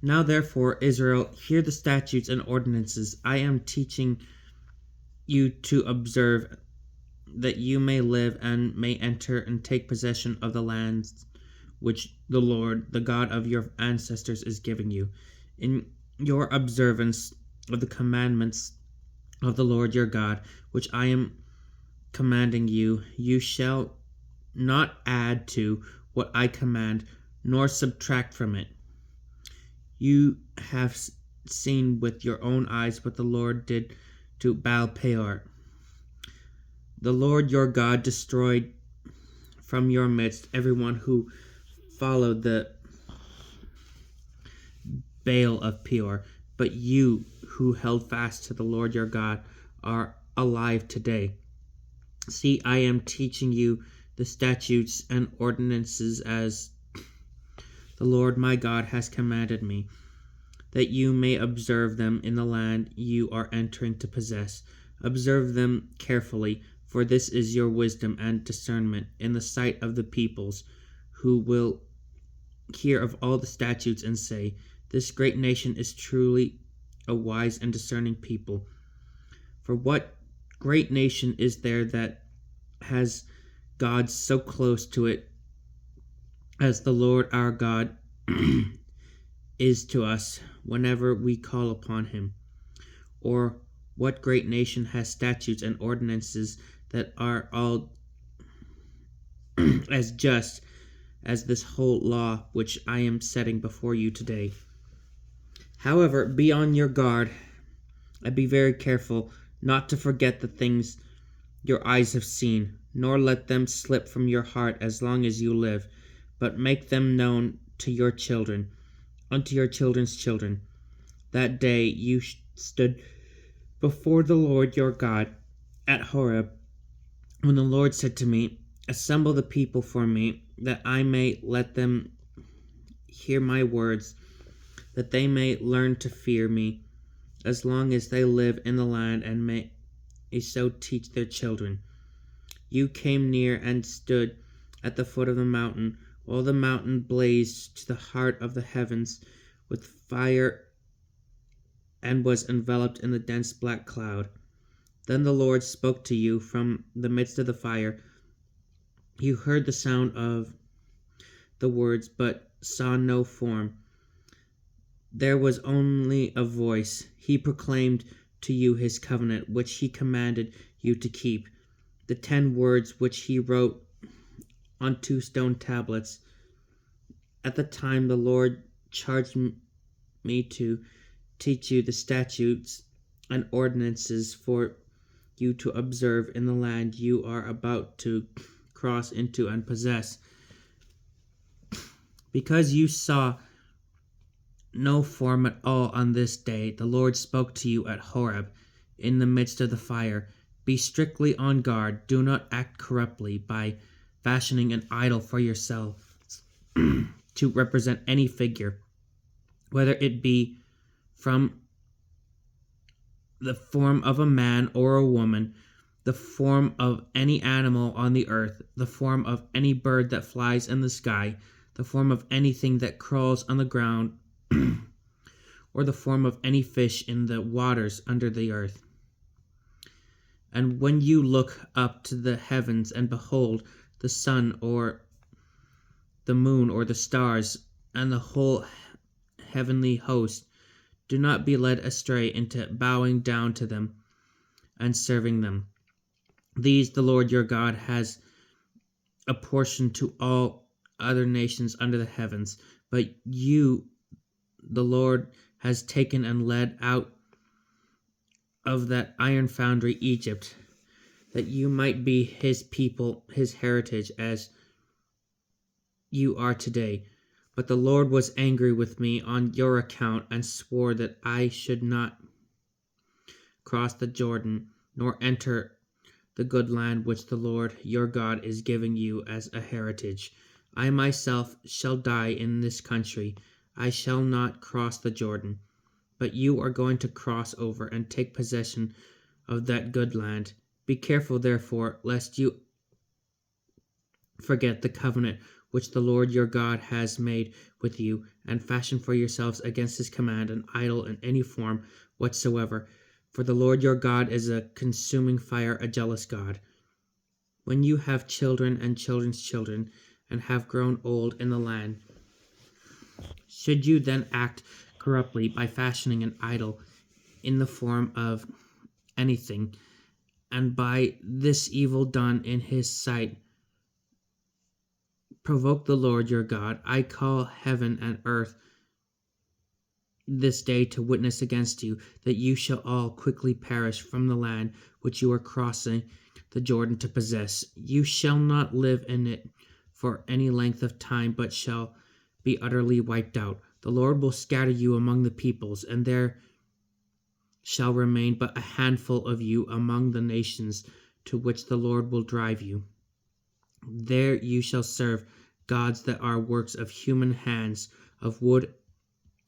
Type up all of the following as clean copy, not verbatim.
Now therefore, Israel, hear the statutes and ordinances I am teaching you to observe, that you may live and may enter and take possession of the lands which the Lord, the God of your ancestors, is giving you. In your observance of the commandments of the Lord your God, which I am commanding you, you shall not add to what I command, nor subtract from it. You have seen with your own eyes what the Lord did to Baal Peor. The Lord your God destroyed from your midst everyone who followed the Baal of Peor, but you who held fast to the Lord your God are alive today. See, I am teaching you the statutes and ordinances as the Lord my God has commanded me, that you may observe them in the land you are entering to possess. Observe them carefully, for this is your wisdom and discernment in the sight of the peoples, who will hear of all the statutes and say, this great nation is truly a wise and discerning people. For what great nation is there that has God so close to it as the Lord our God is to us whenever we call upon him? Or what great nation has statutes and ordinances that are all as just as this whole law which I am setting before you today? However, be on your guard and be very careful not to forget the things your eyes have seen, nor let them slip from your heart as long as you live, but make them known to your children, unto your children's children. That day you stood before the Lord your God at Horeb, when the Lord said to me, assemble the people for me, that I may let them hear my words, that they may learn to fear me, as long as they live in the land, and may so teach their children. You came near and stood at the foot of the mountain, while the mountain blazed to the heart of the heavens with fire and was enveloped in the dense black cloud. Then the Lord spoke to you from the midst of the fire. You heard the sound of the words, but saw no form. There was only a voice. He proclaimed to you his covenant, which he commanded you to keep, the 10 words which he wrote on 2 stone tablets. At the time the Lord charged me to teach you the statutes and ordinances for you to observe in the land you are about to cross into and possess. Because you saw no form at all on this day, the Lord spoke to you at Horeb in the midst of the fire. Be strictly on guard. Do not act corruptly by fashioning an idol for yourselves to represent any figure, whether it be from the form of a man or a woman, the form of any animal on the earth, the form of any bird that flies in the sky, the form of anything that crawls on the ground, or the form of any fish in the waters under the earth. And when you look up to the heavens and behold the sun or the moon or the stars and the whole heavenly host, do not be led astray into bowing down to them and serving them. These the Lord your God has apportioned to all other nations under the heavens, but you the Lord has taken and led out of that iron foundry Egypt, that you might be his people, his heritage, as you are today. But the Lord was angry with me on your account, and swore that I should not cross the Jordan, nor enter the good land which the Lord your God is giving you as a heritage. I myself shall die in this country. I shall not cross the Jordan, but you are going to cross over and take possession of that good land. Be careful, therefore, lest you forget the covenant which the Lord your God has made with you, and fashion for yourselves against his command an idol in any form whatsoever. For the Lord your God is a consuming fire, a jealous God. When you have children and children's children, and have grown old in the land, should you then act corruptly by fashioning an idol in the form of anything, and by this evil done in his sight provoke the Lord your God? I call heaven and earth this day to witness against you, that you shall all quickly perish from the land which you are crossing the Jordan to possess. You shall not live in it for any length of time, but shall be utterly wiped out. The Lord will scatter you among the peoples, and there shall remain but a handful of you among the nations to which the Lord will drive you. There you shall serve gods that are works of human hands, of wood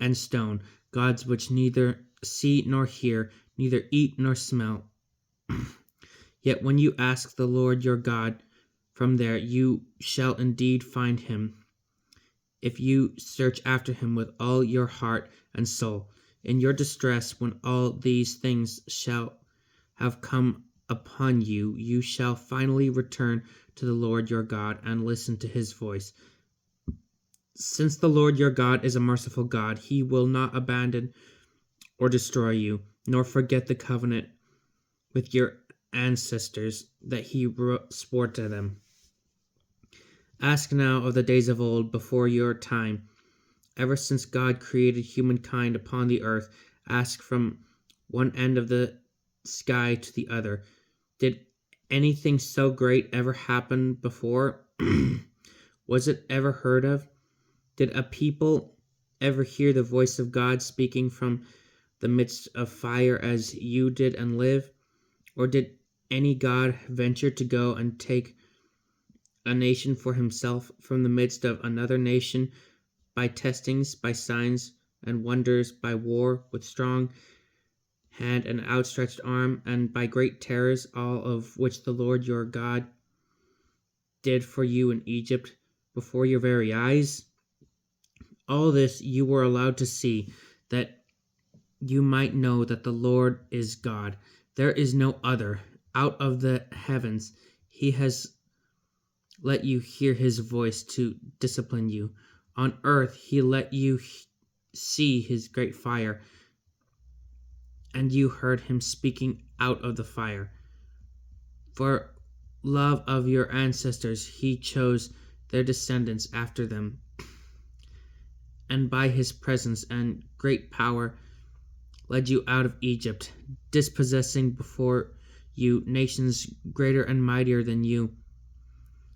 and stone, gods which neither see nor hear, neither eat nor smell. Yet when you ask the Lord your God from there, you shall indeed find him, if you search after him with all your heart and soul. In your distress, when all these things shall have come upon you, you shall finally return to the Lord your God and listen to his voice. Since the Lord your God is a merciful God, he will not abandon or destroy you, nor forget the covenant with your ancestors that he swore to them. Ask now of the days of old, before your time, ever since God created humankind upon the earth. Ask from one end of the sky to the other. Did anything so great ever happen before? Was it ever heard of? Did a people ever hear the voice of God speaking from the midst of fire as you did and live? Or did any God venture to go and take a nation for himself from the midst of another nation, by testings, by signs and wonders, by war with strong hand and outstretched arm, and by great terrors, all of which the Lord your God did for you in Egypt before your very eyes? All this you were allowed to see, that you might know that the Lord is God. There is no other. Out of the heavens he has let you hear his voice to discipline you. On earth he let you see his great fire, and you heard him speaking out of the fire. For love of your ancestors he chose their descendants after them, and by his presence and great power led you out of Egypt, dispossessing before you nations greater and mightier than you,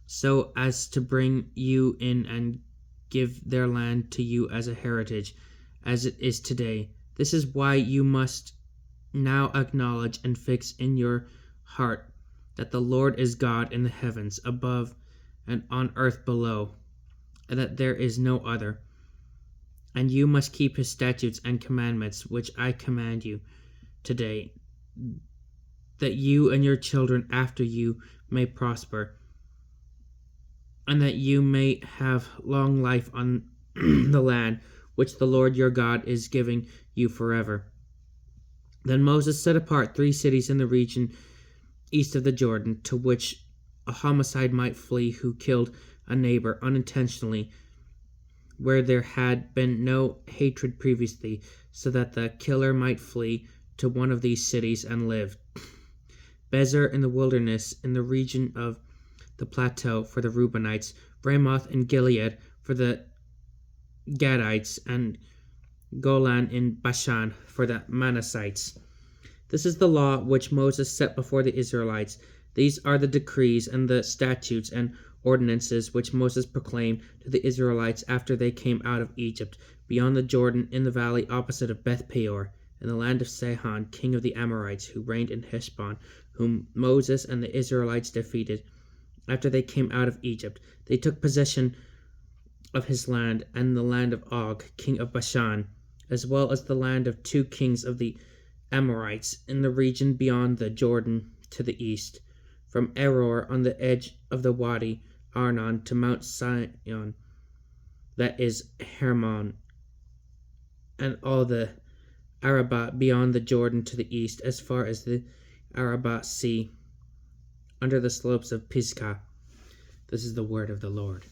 so as to bring you in and give their land to you as a heritage, as it is today. This is why you must now acknowledge and fix in your heart that the Lord is God in the heavens above and on earth below, and that there is no other. And you must keep his statutes and commandments, which I command you today, that you and your children after you may prosper, and that you may have long life on the land which the Lord your God is giving you forever. Then Moses set apart 3 cities in the region east of the Jordan, to which a homicide might flee who killed a neighbor unintentionally, where there had been no hatred previously, so that the killer might flee to one of these cities and live. Bezer in the wilderness, in the region of the plateau, for the Reubenites, Ramoth in Gilead for the Gadites, and Golan in Bashan for the Manassites. This is the law which Moses set before the Israelites. These are the decrees and the statutes and ordinances which Moses proclaimed to the Israelites after they came out of Egypt, beyond the Jordan, in the valley opposite of Beth Peor, in the land of Sihon, king of the Amorites, who reigned in Heshbon, whom Moses and the Israelites defeated after they came out of Egypt. They took possession of his land and the land of Og, king of Bashan, as well as the land of 2 kings of the Amorites in the region beyond the Jordan to the east, from Aror on the edge of the Wadi Arnon to Mount Sion, that is Hermon, and all the Arabah beyond the Jordan to the east, as far as the Arabah Sea, under the slopes of Pisgah. This is the word of the Lord.